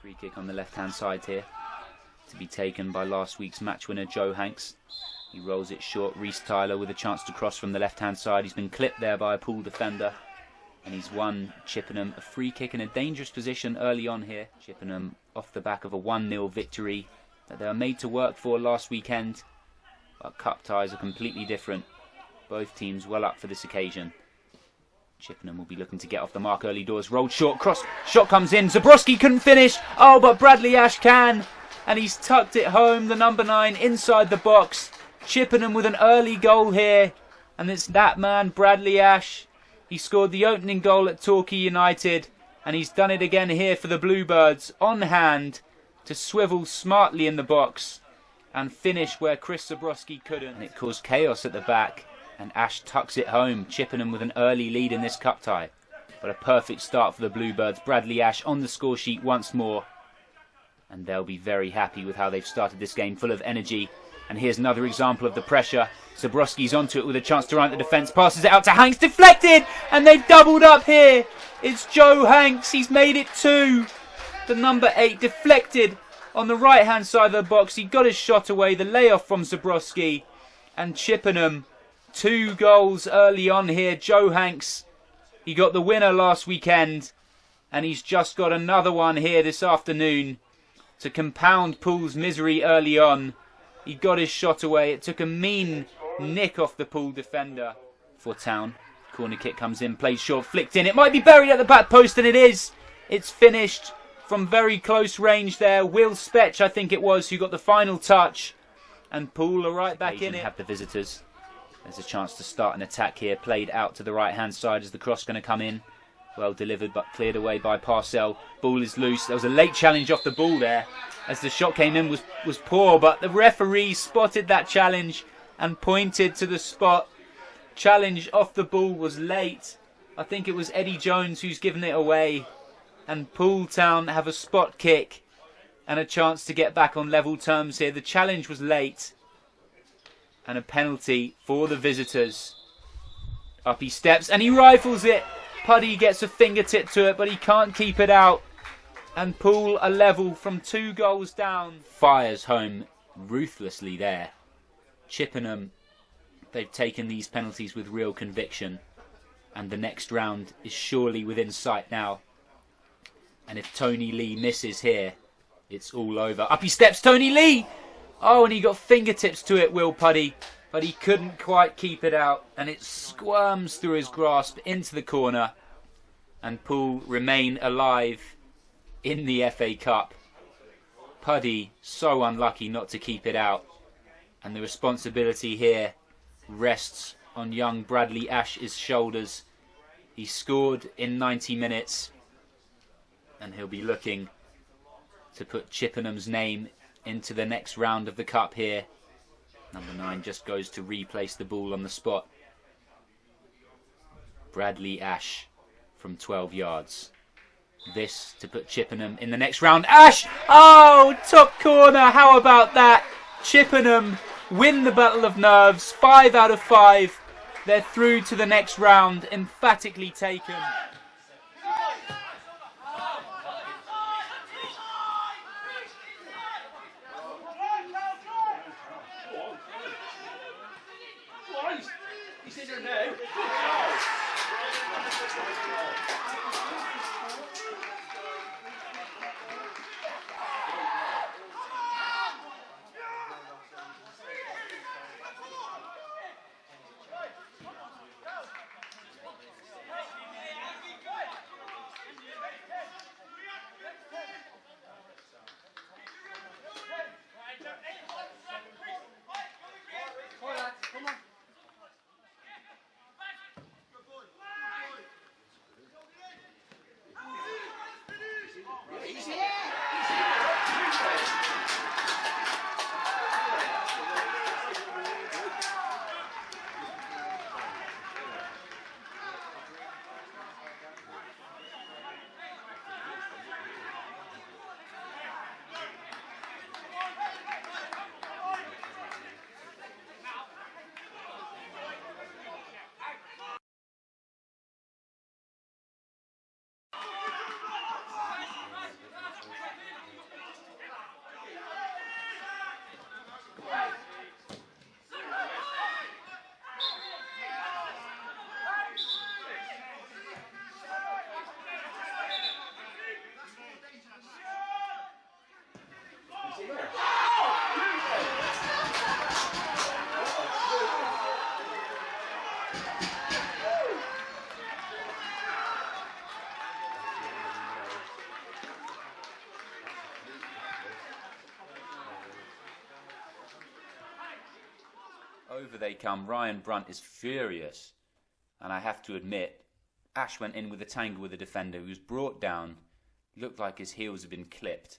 Free kick on the left-hand side here to be taken by last week's match winner Joe Hanks. He rolls it short. Reece Tyler with a chance to cross from the left-hand side. He's been clipped there by a Poole defender. And he's won Chippenham a free kick in a dangerous position early on here. Chippenham off the back of a 1-0 victory that they were made to work for last weekend. But cup ties are completely different. Both teams well up for this occasion. Chippenham will be looking to get off the mark early doors. Rolled short, cross, shot comes in. ZEBROSKI couldn't finish. Oh, but Bradley Ash can. And he's tucked it home, the number 9, inside the box. Chippenham with an early goal here. And it's that man, Bradley Ash. He scored the opening goal at Torquay United. And he's done it again here for the Bluebirds. On hand to swivel smartly in the box. And finish where Chris ZEBROSKI couldn't. And it caused chaos at the back. And Ash tucks it home. Chippenham with an early lead in this cup tie. But a perfect start for the Bluebirds. Bradley Ash on the score sheet once more. And they'll be very happy with how they've started this game, full of energy. And here's another example of the pressure. ZEBROSKI's onto it with a chance to run at the defence. Passes it out to Hanks. Deflected! And they've doubled up here. It's Joe Hanks. He's made it 2. The number 8 deflected on the right-hand side of the box. He got his shot away. The layoff from ZEBROSKI. And Chippenham, 2 goals early on here. Joe Hanks, he got the winner last weekend. And he's just got another one here this afternoon to compound Poole's misery early on. He got his shot away. It took a mean nick off the Poole defender for Town. Corner kick comes in, played short, flicked in. It might be buried at the back post, and it is. It's finished from very close range there. Will Spetch, I think it was, who got the final touch. And Poole are right back in it. Have the visitors. There's a chance to start an attack here. Played out to the right-hand side. Is the cross going to come in? Well delivered, but cleared away by Parcell. Ball is loose. There was a late challenge off the ball there. As the shot came in was poor, but the referee spotted that challenge and pointed to the spot. Challenge off the ball was late. I think it was Eddie Jones who's given it away. And Poole Town have a spot kick and a chance to get back on level terms here. The challenge was late. And a penalty for the visitors. Up he steps and he rifles it. Puddy gets a fingertip to it, but he can't keep it out. And Poole are level from 2 goals down. Fires home ruthlessly there. Chippenham, they've taken these penalties with real conviction. And the next round is surely within sight now. And if Tony Lee misses here, it's all over. Up he steps, Tony Lee! Oh, and he got fingertips to it, Will Puddy. But he couldn't quite keep it out. And it squirms through his grasp into the corner. And Poole remain alive in the FA Cup. Puddy so unlucky not to keep it out. And the responsibility here rests on young Bradley Ash's shoulders. He scored in 90 minutes. And he'll be looking to put Chippenham's name into the next round of the Cup here. Number 9 just goes to replace the ball on the spot. Bradley Ash from 12 yards. This to put Chippenham in the next round. Ash! Oh, top corner. How about that? Chippenham win the Battle of Nerves. 5 out of 5. They're through to the next round. Emphatically taken. Over they come. Ryan Brunt is furious. And I have to admit, Ash went in with a tangle with the defender who was brought down. Looked like his heels had been clipped.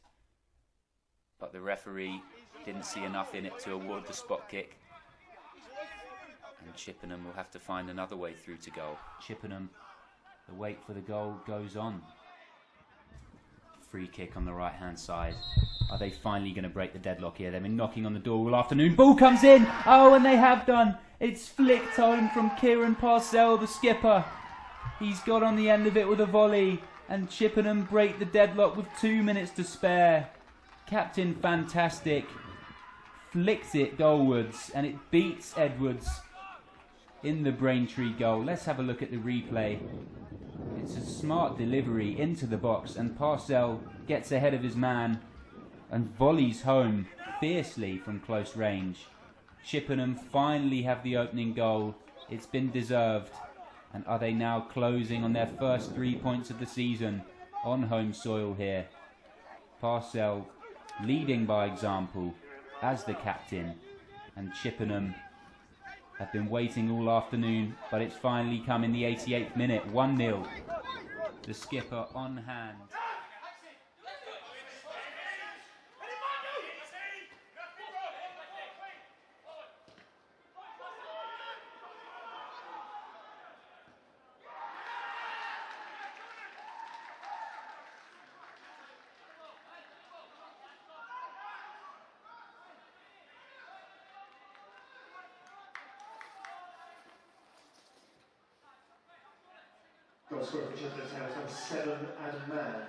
But the referee didn't see enough in it to award the spot kick. And Chippenham will have to find another way through to goal. Chippenham, the wait for the goal goes on. Free kick on the right hand side. Are they finally going to break the deadlock here? They've been knocking on the door all afternoon. Ball comes in. Oh, and they have done. It's flicked home from Kieran Parcell, the skipper. He's got on the end of it with a volley. And Chippenham break the deadlock with 2 minutes to spare. Captain Fantastic flicks it goalwards. And it beats Edwards in the Braintree goal. Let's have a look at the replay. It's a smart delivery into the box. And Parcell gets ahead of his man and volleys home fiercely from close range. Chippenham finally have the opening goal. It's been deserved. And are they now closing on their first 3 points of the season on home soil here? Parcell leading by example as the captain. And Chippenham have been waiting all afternoon, but it's finally come in the 88th minute. 1-0. The skipper on hand. Goal scorer for Chippenham Town is number 7, Adam Mann.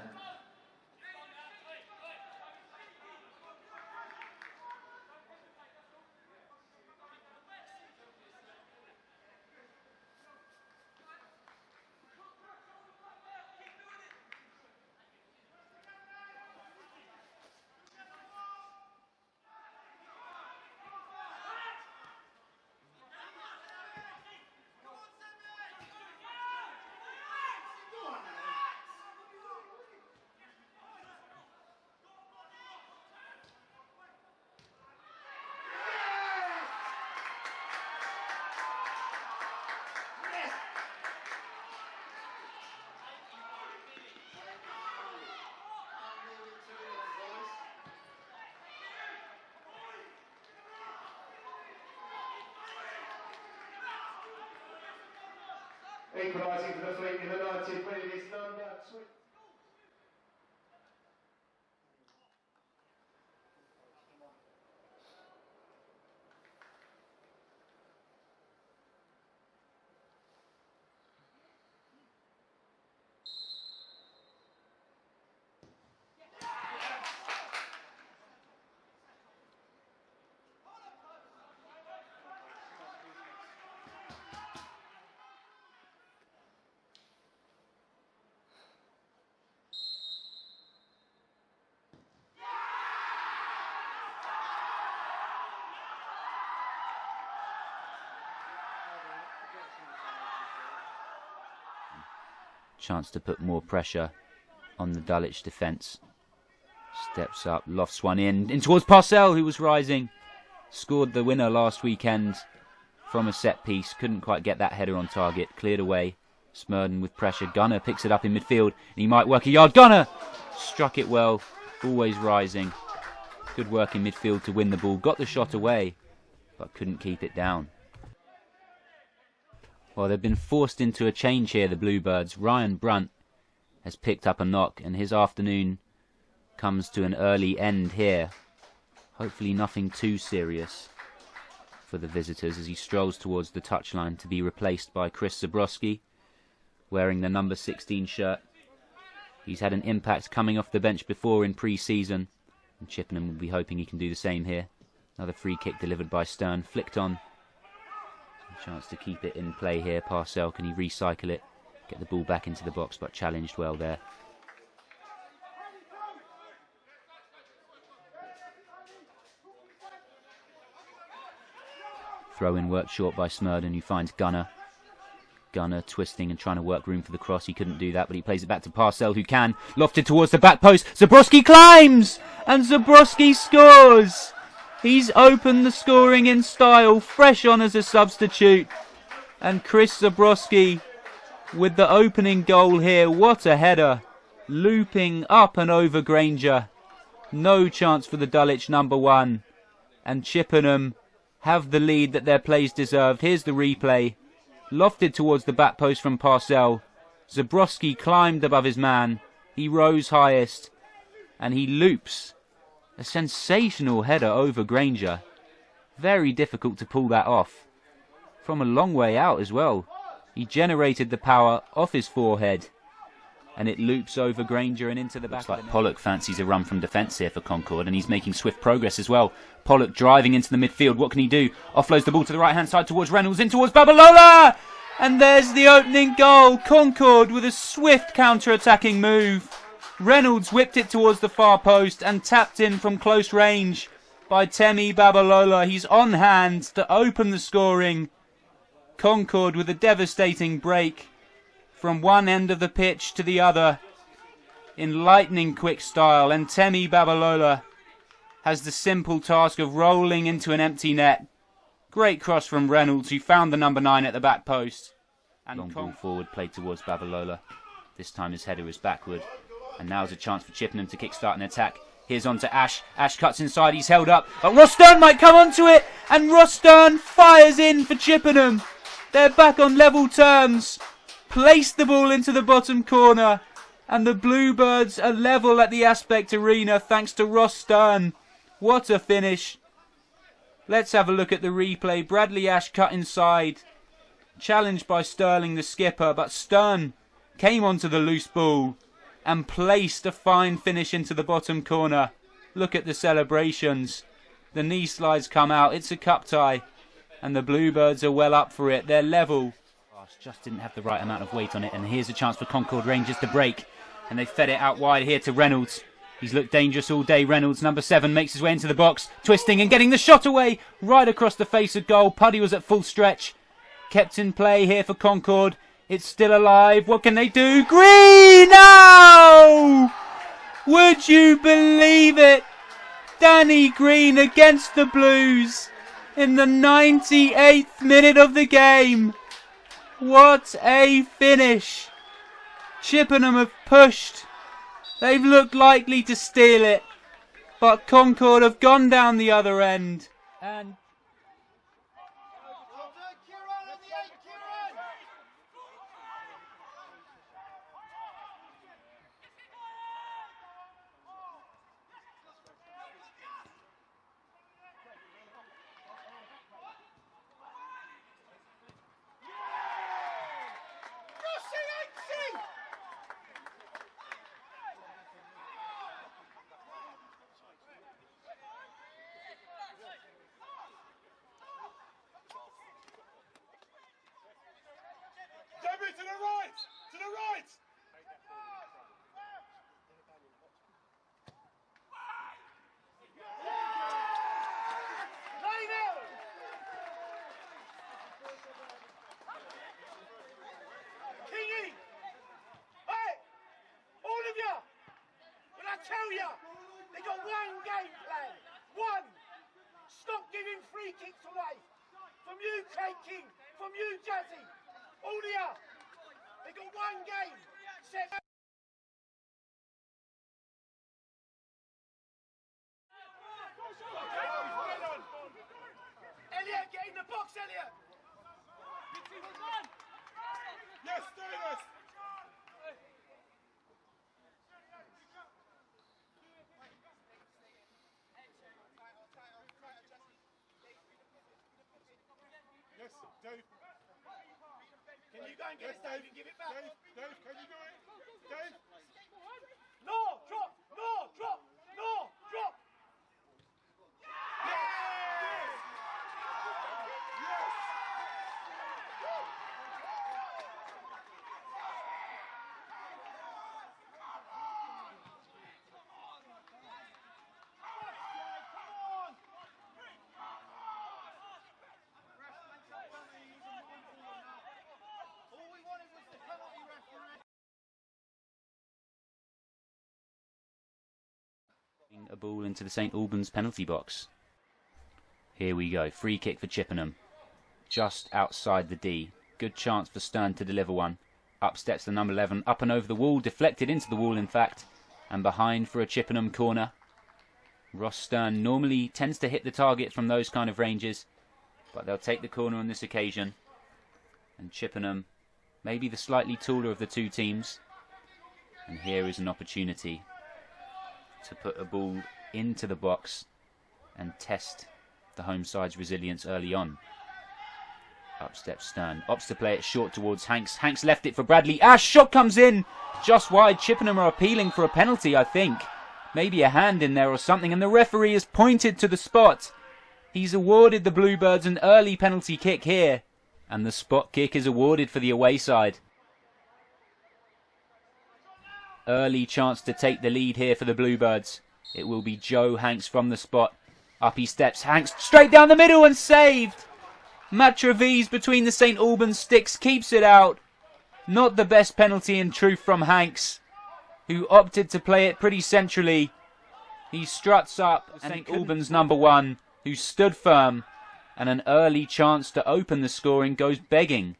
Equalising for the Fleet in the 90th minute is number 2. Chance to put more pressure on the Dulwich defence. Steps up, lofts one in towards Parcell, who was rising. Scored the winner last weekend from a set piece. Couldn't quite get that header on target. Cleared away. Smurden with pressure. Gunner picks it up in midfield. And he might work a yard. Gunner struck it well. Always rising. Good work in midfield to win the ball. Got the shot away, but couldn't keep it down. Well, they've been forced into a change here, the Bluebirds. Ryan Brunt has picked up a knock, and his afternoon comes to an early end here. Hopefully nothing too serious for the visitors as he strolls towards the touchline to be replaced by Chris ZEBROSKI, wearing the number 16 shirt. He's had an impact coming off the bench before in pre-season, and Chippenham will be hoping he can do the same here. Another free kick delivered by STEARN, flicked on. Chance to keep it in play here. Parcell, can he recycle it? Get the ball back into the box, but challenged well there. Throw in worked short by Smurden, who finds Gunner. Gunner twisting and trying to work room for the cross. He couldn't do that, but he plays it back to Parcell, who can. Lofted towards the back post. ZEBROSKI climbs! And ZEBROSKI scores! He's opened the scoring in style, fresh on as a substitute. And Chris ZEBROSKI with the opening goal here. What a header. Looping up and over Granger. No chance for the Dulwich number one. And Chippenham have the lead that their plays deserved. Here's the replay. Lofted towards the back post from Parcell. ZEBROSKI climbed above his man. He rose highest. And he loops. A sensational header over Granger. Very difficult to pull that off. From a long way out as well. He generated the power off his forehead. And it loops over Granger and into the back. Looks like Pollock fancies a run from defence here for Concord, and he's making swift progress as well. Pollock driving into the midfield. What can he do? Offloads the ball to the right-hand side towards Reynolds, in towards Babalola! And there's the opening goal. Concord with a swift counter-attacking move. Reynolds whipped it towards the far post and tapped in from close range by Temi Babalola. He's on hand to open the scoring. Concord with a devastating break from one end of the pitch to the other in lightning quick style, and Temi Babalola has the simple task of rolling into an empty net. Great cross from Reynolds, who found the number 9 at the back post. And long ball forward played towards Babalola. This time his header is backward, and now's a chance for Chippenham to kickstart an attack. Here's on to Ash. Ash cuts inside, he's held up, but Ross Stearn might come onto it, and Ross Stearn fires in for Chippenham. They're back on level terms. Placed the ball into the bottom corner, and the Bluebirds are level at the Aspect Arena thanks to Ross Stearn. What a finish. Let's have a look at the replay. Bradley Ash cut inside, challenged by Sterling the skipper, but Stearn came onto the loose ball and placed a fine finish into the bottom corner. Look at the celebrations. The knee slides come out. It's a cup tie, and the Bluebirds are well up for it. They're level. Just didn't have the right amount of weight on it, and here's a chance for Concord Rangers to break, and they fed it out wide here to Reynolds. He's looked dangerous all day. Reynolds, number 7, makes his way into the box, twisting and getting the shot away right across the face of goal. Puddy was at full stretch. Kept in play here for Concord. It's still alive. What can they do? Green! No! Would you believe it? Danny Green against the Blues in the 98th minute of the game. What a finish. Chippenham have pushed. They've looked likely to steal it, but Concord have gone down the other end. And to the right! To the right! Kingy! Hey! All of you! When I tell you, they got one game plan. One! Stop giving free kicks away. From you, Craig King. From you, Jazzy. All of you! They got one game. Set. Elliot, get in the box, Elliot. Yes, do this. Yes, Dave. Can you go and get it, Dave, and give it back? Dave, can you do it? Dave? No, drop! No, drop! No, drop! Yes! Yes! A ball into the St Albans penalty box. Here we go. Free kick for Chippenham. Just outside the D. Good chance for Stern to deliver one. Up steps the number 11. Up and over the wall. Deflected into the wall, in fact. And behind for a Chippenham corner. Ross Stern normally tends to hit the target from those kind of ranges. But they'll take the corner on this occasion. And Chippenham, maybe the slightly taller of the two teams. And here is an opportunity to put a ball into the box and test the home side's resilience early on. Up steps Stern. Opts to play it short towards Hanks. Hanks left it for Bradley. Ash, shot comes in just wide. Chippenham are appealing for a penalty, I think. Maybe a hand in there or something. And the referee has pointed to the spot. He's awarded the Bluebirds an early penalty kick here. And the spot kick is awarded for the away side. Early chance to take the lead here for the Bluebirds. It will be Joe Hanks from the spot. Up he steps. Hanks straight down the middle and saved. Matraviz between the St Albans sticks keeps it out. Not the best penalty in truth from Hanks, who opted to play it pretty centrally. He struts up St Albans number 1, who stood firm, and an early chance to open the scoring goes begging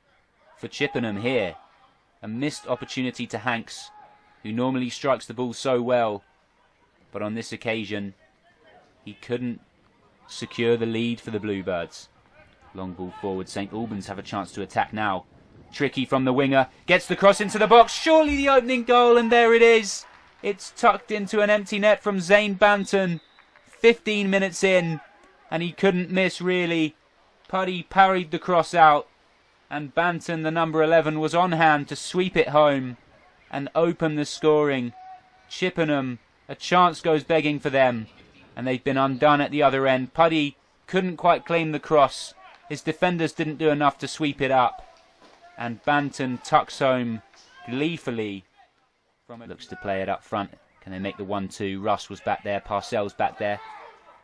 for Chippenham here. A missed opportunity to Hanks, who normally strikes the ball so well, but on this occasion he couldn't secure the lead for the Bluebirds. Long ball forward. St Albans have a chance to attack now. Tricky from the winger. Gets the cross into the box. Surely the opening goal, and there it is. It's tucked into an empty net from ZANE BANTON. 15 minutes in, and he couldn't miss really. Puddy parried the cross out, and Banton, the number 11, was on hand to sweep it home and open the scoring. Chippenham, a chance goes begging for them, and they've been undone at the other end. Puddy couldn't quite claim the cross. His defenders didn't do enough to sweep it up. And Banton tucks home gleefully. Looks to play it up front. Can they make the 1-2? Russ was back there. Parcell's back there.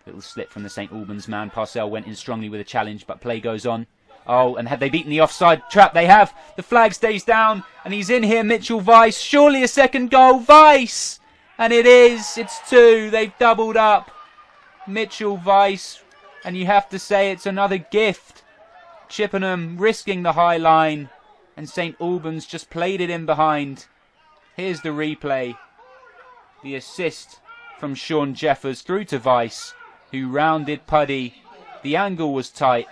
Little slip from the St Albans man. Parcell went in strongly with a challenge, but play goes on. Oh, and had they beaten the offside trap? They have. The flag stays down, and he's in here, Mitchell Weiss. Surely a second goal. Weiss! And it is. It's 2. They've doubled up. Mitchell Weiss. And you have to say it's another gift. Chippenham risking the high line, and St Albans just played it in behind. Here's the replay. The assist from Sean Jeffers through to Weiss, who rounded Puddy. The angle was tight,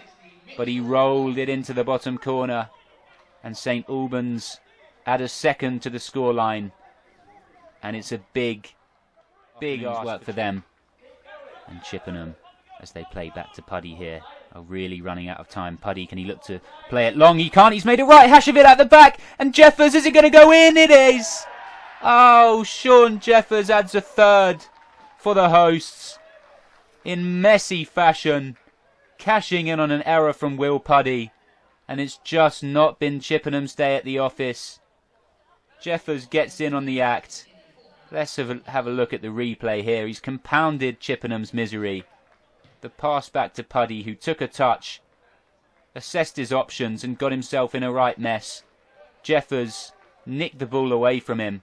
but he rolled it into the bottom corner, and St Albans add a second to the scoreline. And it's a big work for them. And Chippenham, as they play back to Puddy here, are really running out of time. Puddy, can he look to play it long? He can't. He's made a right hash of it at the back. And Jeffers, is it going to go in? It is. Oh, Sean Jeffers adds a third for the hosts in messy fashion, cashing in on an error from Will Puddy. And it's just not been Chippenham's day at the office. Jeffers gets in on the act. Let's have a look at the replay here. He's compounded Chippenham's misery. The pass back to Puddy, who took a touch, assessed his options and got himself in a right mess. Jeffers nicked the ball away from him.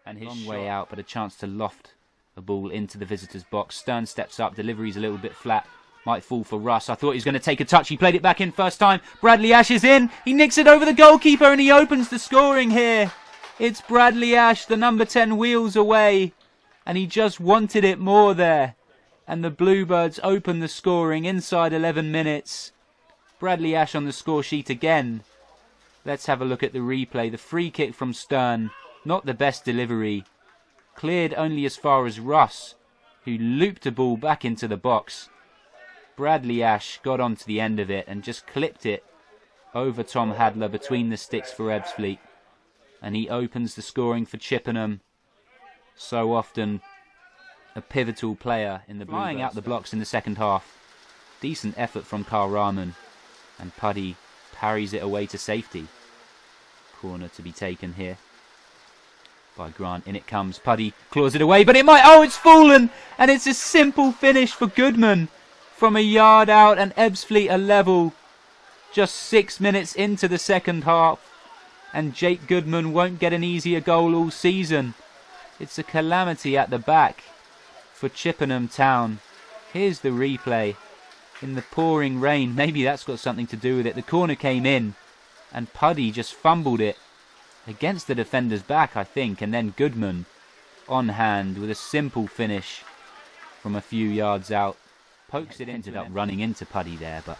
And his long way out, but a chance to loft the ball into the visitor's box. Stern steps up, delivery's a little bit flat. Might fall for Russ. I thought he was going to take a touch. He played it back in first time. Bradley Ash is in. He nicks it over the goalkeeper and he opens the scoring here. It's Bradley Ash, the number 10, wheels away. And he just wanted it more there. And the Bluebirds open the scoring inside 11 minutes. Bradley Ash on the score sheet again. Let's have a look at the replay. The free kick from Stern. Not the best delivery. Cleared only as far as Russ, who looped the ball back into the box. Bradley Ash got onto the end of it and just clipped it over Tom Hadler between the sticks for EBBSFLEET. And he opens the scoring for Chippenham. So often a pivotal player in the Bluebirds. Flying out the blocks in the second half. Decent effort from Carl Rahman. And Puddy parries it away to safety. Corner to be taken here by Grant. In it comes. Puddy claws it away, but it might. Oh, it's fallen! And it's a simple finish for Goodman from a yard out, and EBBSFLEET are level just 6 minutes into the second half. And Jake Goodman won't get an easier goal all season. It's a calamity at the back for Chippenham Town. Here's the replay. in the pouring rain. Maybe that's got something to do with it. The corner came in and Puddy just fumbled it against the defender's back, I think, and then Goodman on hand with a simple finish from a few yards out. Pokes it, ended up running into Puddy there, but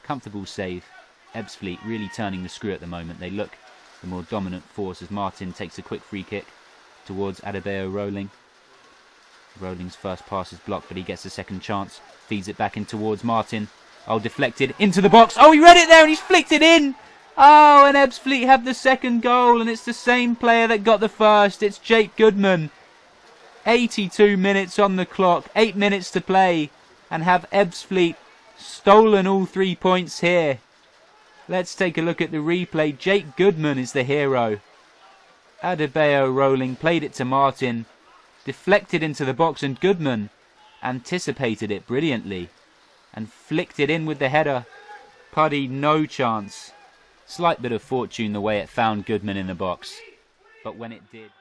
comfortable save. EBBSFLEET really turning the screw at the moment. They look the more dominant force as Martin takes a quick free kick towards Adebayo Rolling. Rolling's first pass is blocked, but he gets a second chance. Feeds it back in towards Martin. Oh, deflected into the box. Oh, he read it there and he's flicked it in. Oh, and EBBSFLEET have the second goal, and it's the same player that got the first. It's Jake Goodman. 82 minutes on the clock, 8 minutes to play, and have EBBSFLEET stolen all 3 points here. Let's take a look at the replay. Jake Goodman is the hero. Adebayo Rolling played it to Martin, deflected into the box, and Goodman anticipated it brilliantly and flicked it in with the header. Puddy, no chance. Slight bit of fortune the way it found Goodman in the box, but when it did...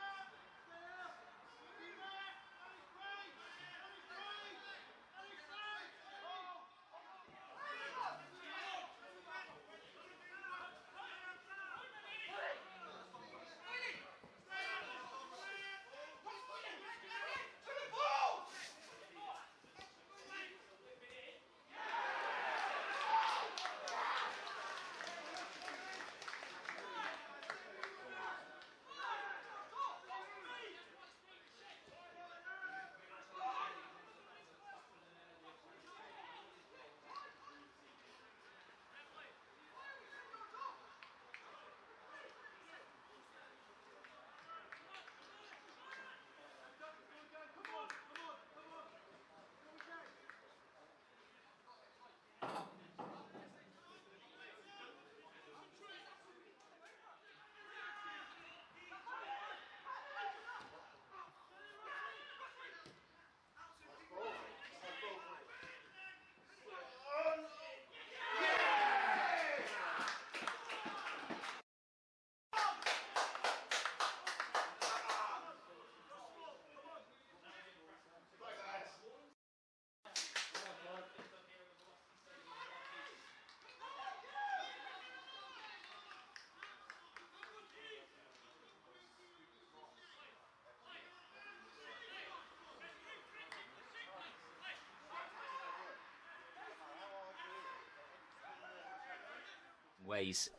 ways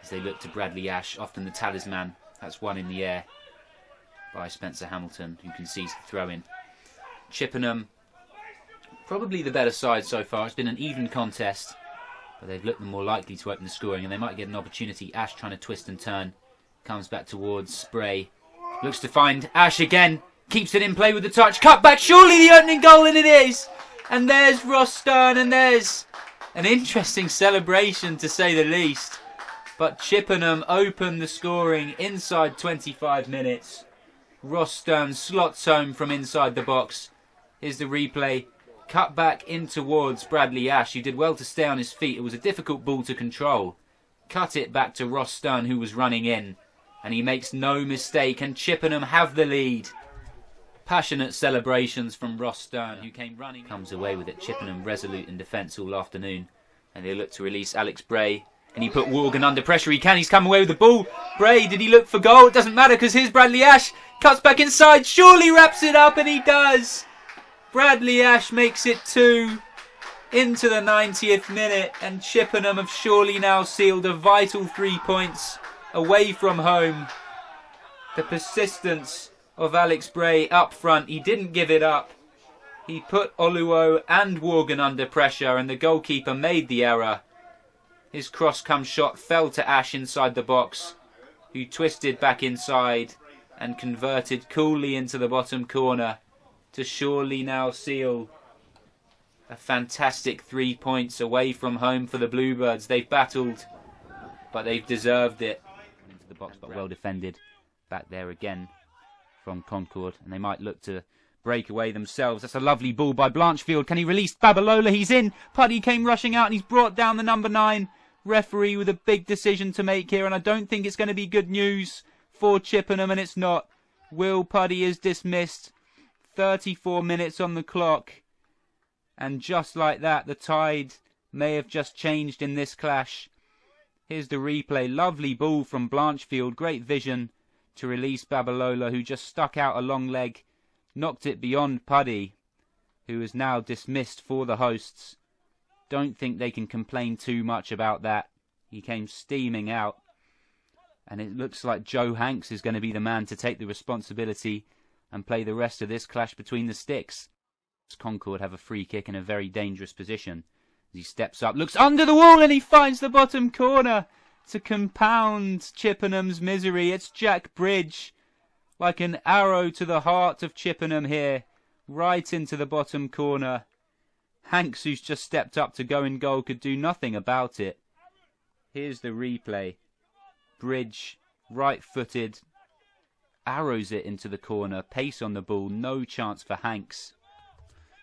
as they look to Bradley Ash, often the talisman. That's one in the air by Spencer Hamilton, who concedes the throw in. Chippenham, probably the better side so far. It's been an even contest, but they've looked the more likely to open the scoring, and they might get an opportunity. Ash trying to twist and turn, comes back towards Spray, looks to find Ash again, keeps it in play with the touch, cut back, surely the opening goal, and it is! And there's Ross Stearn, and there's an interesting celebration to say the least. But Chippenham open the scoring inside 25 minutes. Ross Stearn slots home from inside the box. Here's the replay. Cut back in towards Bradley Ash, who did well to stay on his feet. It was a difficult ball to control. Cut it back to Ross Stearn, who was running in. And he makes no mistake, and Chippenham have the lead. Passionate celebrations from Ross Stearn, who came running. Comes away with it. Chippenham resolute in defence all afternoon. And they look to release Alex Bray. Can he put Morgan under pressure? He can. He's come away with the ball. Bray, did he look for goal? It doesn't matter because here's Bradley Ash. Cuts back inside. Surely wraps it up, and he does. Bradley Ash makes it 2 into the 90th minute. And Chippenham have surely now sealed a vital 3 points away from home. The persistence of Alex Bray up front. He didn't give it up. He put Oluo and Morgan under pressure, and the goalkeeper made the error. His cross-come shot fell to Ash inside the box, who twisted back inside and converted coolly into the bottom corner to surely now seal a fantastic 3 points away from home for the Bluebirds. They've battled, but they've deserved it. Into the box, but well defended back there again from Concord, and they might look to break away themselves. That's a lovely ball by Blanchfield. Can he release Babalola? He's in. Puddy came rushing out and he's brought down the number 9. Referee with a big decision to make here, and I don't think it's going to be good news for Chippenham, and it's not. Will Puddy is dismissed. 34 minutes on the clock. And just like that, the tide may have just changed in this clash. Here's the replay. Lovely ball from Blanchfield. Great vision to release Babalola, who just stuck out a long leg. Knocked it beyond Puddy, who is now dismissed for the hosts. Don't think they can complain too much about that. He came steaming out. And it looks like Joe Hanks is going to be the man to take the responsibility and play the rest of this clash between the sticks. Concord have a free kick in a very dangerous position. As he steps up, looks under the wall, and he finds the bottom corner to compound Chippenham's misery. It's Jack Bridge, like an arrow to the heart of Chippenham here, right into the bottom corner. Hanks, who's just stepped up to go in goal, could do nothing about it. Here's the replay. Bridge, right-footed, arrows it into the corner, pace on the ball, no chance for Hanks.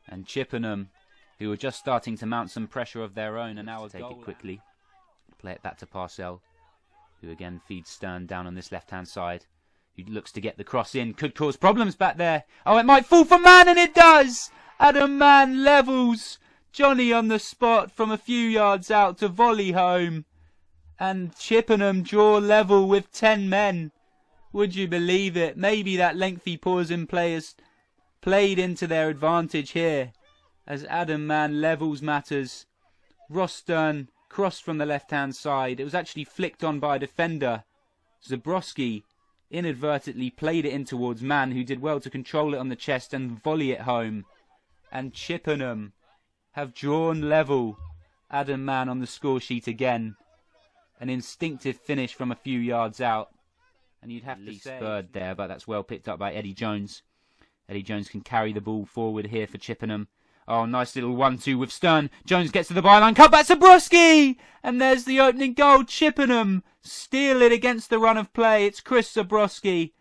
And Chippenham, who are just starting to mount some pressure of their own, and now will take it quickly. Play it back to Parcell, who again feeds Stern down on this left-hand side. Who looks to get the cross in, could cause problems back there. Oh, it might fall for Mann, and it does! Adam Mann levels Johnny on the spot from a few yards out to volley home. And Chippenham draw level with 10 men. Would you believe it? Maybe that lengthy pause in play has played into their advantage here, as Adam Mann levels matters. Ross Stern crossed from the left-hand side. It was actually flicked on by a defender. ZEBROSKI inadvertently played it in towards Mann, who did well to control it on the chest and volley it home. And Chippenham have drawn level. Adam Mann on the score sheet again. An instinctive finish from a few yards out. And you'd have to say Bird there, but that's well picked up by Eddie Jones. Eddie Jones can carry the ball forward here for Chippenham. Oh, nice little 1-2 with Stern. Jones gets to the byline. Cut back to ZEBROSKI! And there's the opening goal. Chippenham steal it against the run of play. It's Chris ZEBROSKI.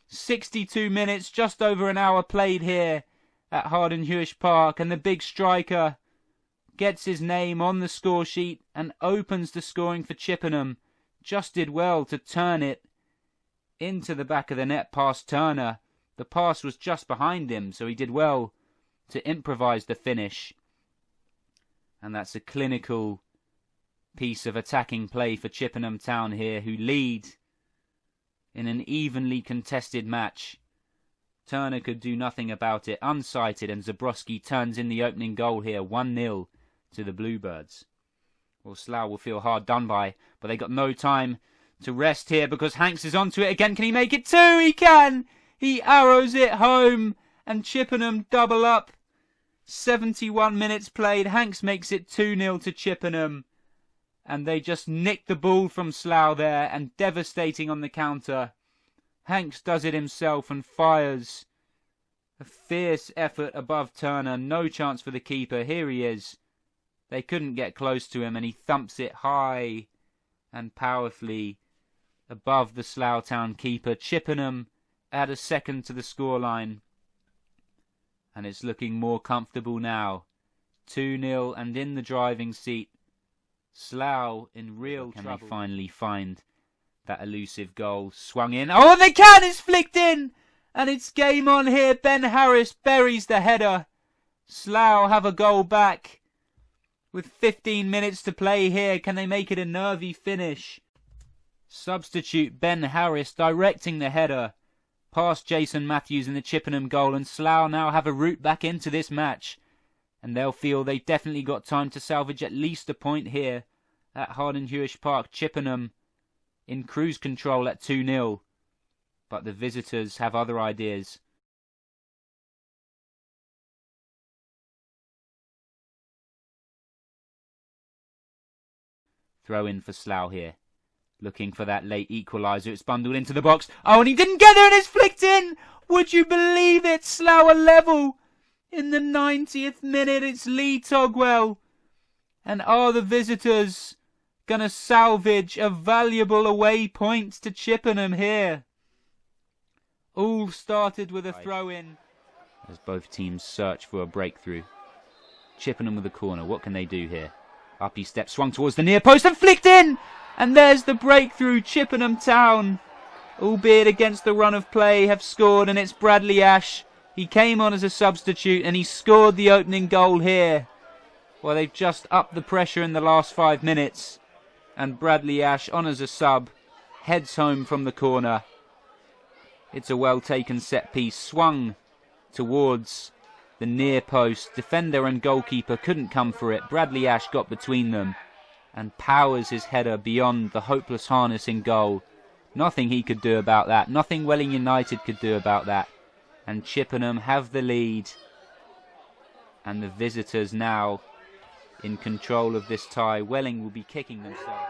62 minutes, just over an hour played here at Harden Hewish Park. And the big striker gets his name on the score sheet and opens the scoring for Chippenham. Just did well to turn it into the back of the net past Turner. The pass was just behind him, so he did well to improvise the finish. And that's a clinical piece of attacking play for Chippenham Town here, who lead in an evenly contested match. Turner could do nothing about it, unsighted, and ZEBROSKI turns in the opening goal here, 1-0 to the Bluebirds. Well, Slough will feel hard done by, but they got no time to rest here because Hanks is onto it again. Can he make it 2? He can! He arrows it home, and Chippenham double up. 71 minutes played. Hanks makes it 2-0 to Chippenham. And they just nick the ball from Slough there, and devastating on the counter. Hanks does it himself and fires. A fierce effort above Turner. No chance for the keeper. Here he is. They couldn't get close to him, and he thumps it high and powerfully above the Slough Town keeper. Chippenham add a second to the scoreline. And it's looking more comfortable now. 2-0 and in the driving seat. Slough in real trouble. Can they finally find that elusive goal? Swung in. Oh, they can! It's flicked in! And it's game on here. Ben Harris buries the header. Slough have a goal back. With 15 minutes to play here, can they make it a nervy finish? Substitute Ben Harris directing the header past Jason Matthews in the Chippenham goal, and Slough now have a route back into this match. And they'll feel they definitely got time to salvage at least a point here at Harden Hewish Park. Chippenham in cruise control at 2-0. But the visitors have other ideas. Throw in for Slough here. Looking for that late equaliser. It's bundled into the box. Oh, and he didn't get there, and it's flicked in! Would you believe it? Slough are level. In the 90th minute, it's Lee Togwell. And are the visitors going to salvage a valuable away point to Chippenham here? All started with a throw-in. As both teams search for a breakthrough. Chippenham with a corner. What can they do here? Up he steps, swung towards the near post and flicked in! And there's the breakthrough. Chippenham Town, albeit against the run of play, have scored, and it's Bradley Ash. He came on as a substitute and he scored the opening goal here. Well, they've just upped the pressure in the last 5 minutes. And Bradley Ash, on as a sub, heads home from the corner. It's a well-taken set piece, swung towards the near post. Defender and goalkeeper couldn't come for it. Bradley Ash got between them and powers his header beyond the hopeless harness in goal. Nothing he could do about that. Nothing Welling United could do about that. And Chippenham have the lead. And the visitors now in control of this tie. Welling will be kicking themselves.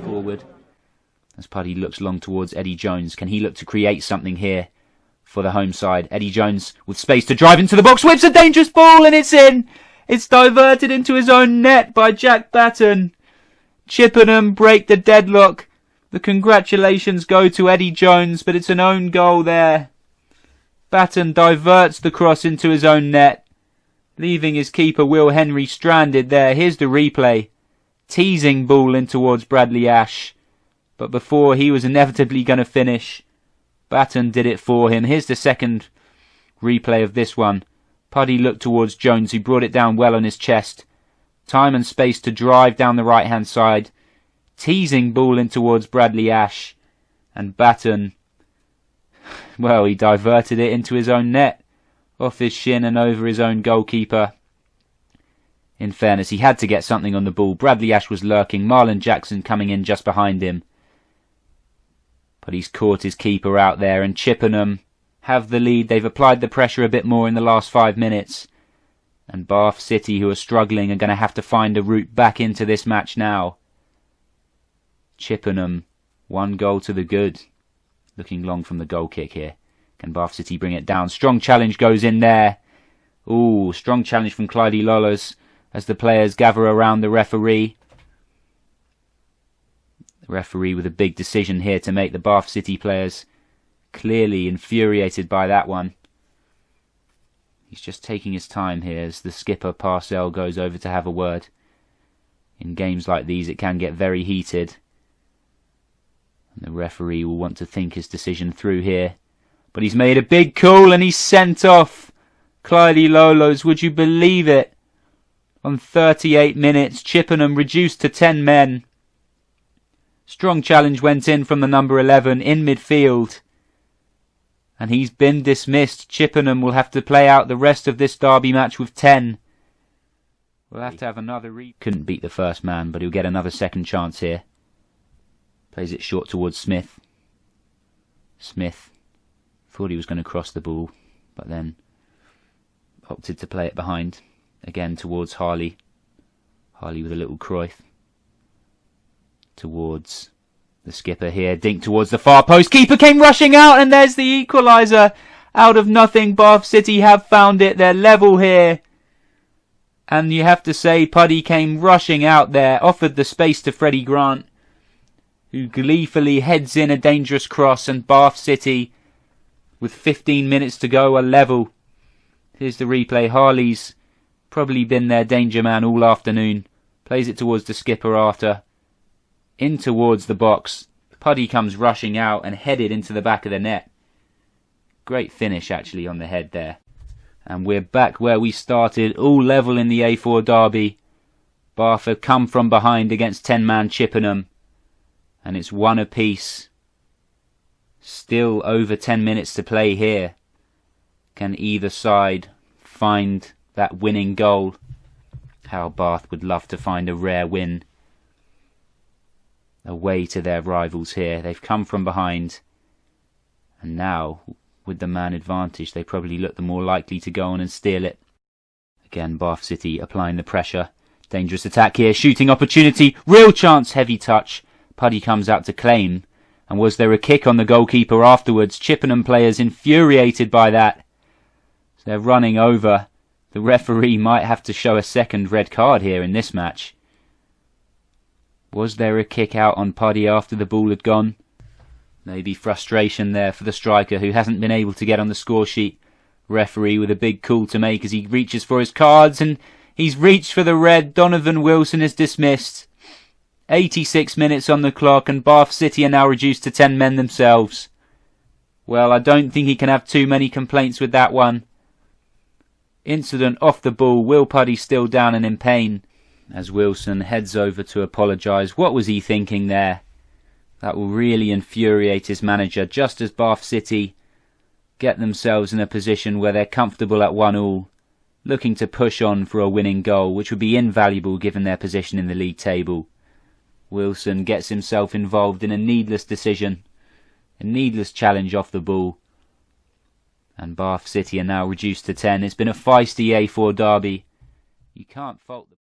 Forward. As Puddy looks long towards Eddie Jones. Can he look to create something here for the home side? Eddie Jones with space to drive into the box. Whips a dangerous ball and it's in. It's diverted into his own net by Jack Batten. Chippenham break the deadlock. The congratulations go to Eddie Jones, but it's an own goal there. Batten diverts the cross into his own net, leaving his keeper Will Henry stranded there. Here's the replay. Teasing ball in towards Bradley Ash. But before he was inevitably going to finish, Batten did it for him. Here's the second replay of this one. Puddy looked towards Jones, who brought it down well on his chest. Time and space to drive down the right-hand side. Teasing ball in towards Bradley Ash. And Batten, well, he diverted it into his own net. Off his shin and over his own goalkeeper. In fairness, he had to get something on the ball. Bradley Ash was lurking. Marlon Jackson coming in just behind him. But he's caught his keeper out there, and Chippenham have the lead. They've applied the pressure a bit more in the last 5 minutes. And Bath City, who are struggling, are going to have to find a route back into this match now. Chippenham, 1 goal to the good. Looking long from the goal kick here. Can Bath City bring it down? Strong challenge goes in there. Ooh, strong challenge from Clydie Lollas as the players gather around the referee. Referee with a big decision here to make. The Bath City players clearly infuriated by that one. He's just taking his time here as the skipper Parcell goes over to have a word. In games like these it can get very heated. And the referee will want to think his decision through here. But he's made a big call and he's sent off Clydie Lollas. Would you believe it? On 38 minutes, Chippenham reduced to 10 men. Strong challenge went in from the number 11 in midfield. And he's been dismissed. Chippenham will have to play out the rest of this derby match with 10. We'll have to have another Couldn't beat the first man, but he'll get another second chance here. Plays it short towards Smith. Smith thought he was going to cross the ball, but then opted to play it behind. Again towards Harley. Harley with a little Cruyff. Towards the skipper here. Dink towards the far post. Keeper came rushing out and there's the equaliser. Out of nothing, Bath City have found it. They're level here. And you have to say Puddy came rushing out there. Offered the space to Freddie Grant, who gleefully heads in a dangerous cross, and Bath City, with 15 minutes to go, are level. Here's the replay. Harley's probably been their danger man all afternoon. Plays it towards the skipper after. In towards the box. Puddy comes rushing out and headed into the back of the net. Great finish actually on the head there. And we're back where we started, all level in the A4 derby. Bath have come from behind against 10-man Chippenham. And it's 1 apiece. Still over 10 minutes to play here. Can either side find that winning goal? How Bath would love to find a rare win away to their rivals here. They've come from behind, and now with the man advantage they probably look the more likely to go on and steal it. Again Bath City applying the pressure. Dangerous attack here, shooting opportunity, real chance, heavy touch. Puddy comes out to claim, and was there a kick on the goalkeeper afterwards? Chippenham players infuriated by that. They're running over. The referee might have to show a second red card here in this match. Was there a kick out on Puddy after the ball had gone? Maybe frustration there for the striker who hasn't been able to get on the score sheet. Referee with a big call to make as he reaches for his cards, and he's reached for the red. Donovan Wilson is dismissed. 86 minutes on the clock and Bath City are now reduced to 10 men themselves. Well, I don't think he can have too many complaints with that one. Incident off the ball. Will Puddy still down and in pain as Wilson heads over to apologise. What was he thinking there? That will really infuriate his manager, just as Bath City get themselves in a position where they're comfortable at 1-1, looking to push on for a winning goal, which would be invaluable given their position in the league table. Wilson gets himself involved in a needless decision, a needless challenge off the ball, And Bath City are now reduced to 10. It's been a feisty A4 derby. You can't fault them.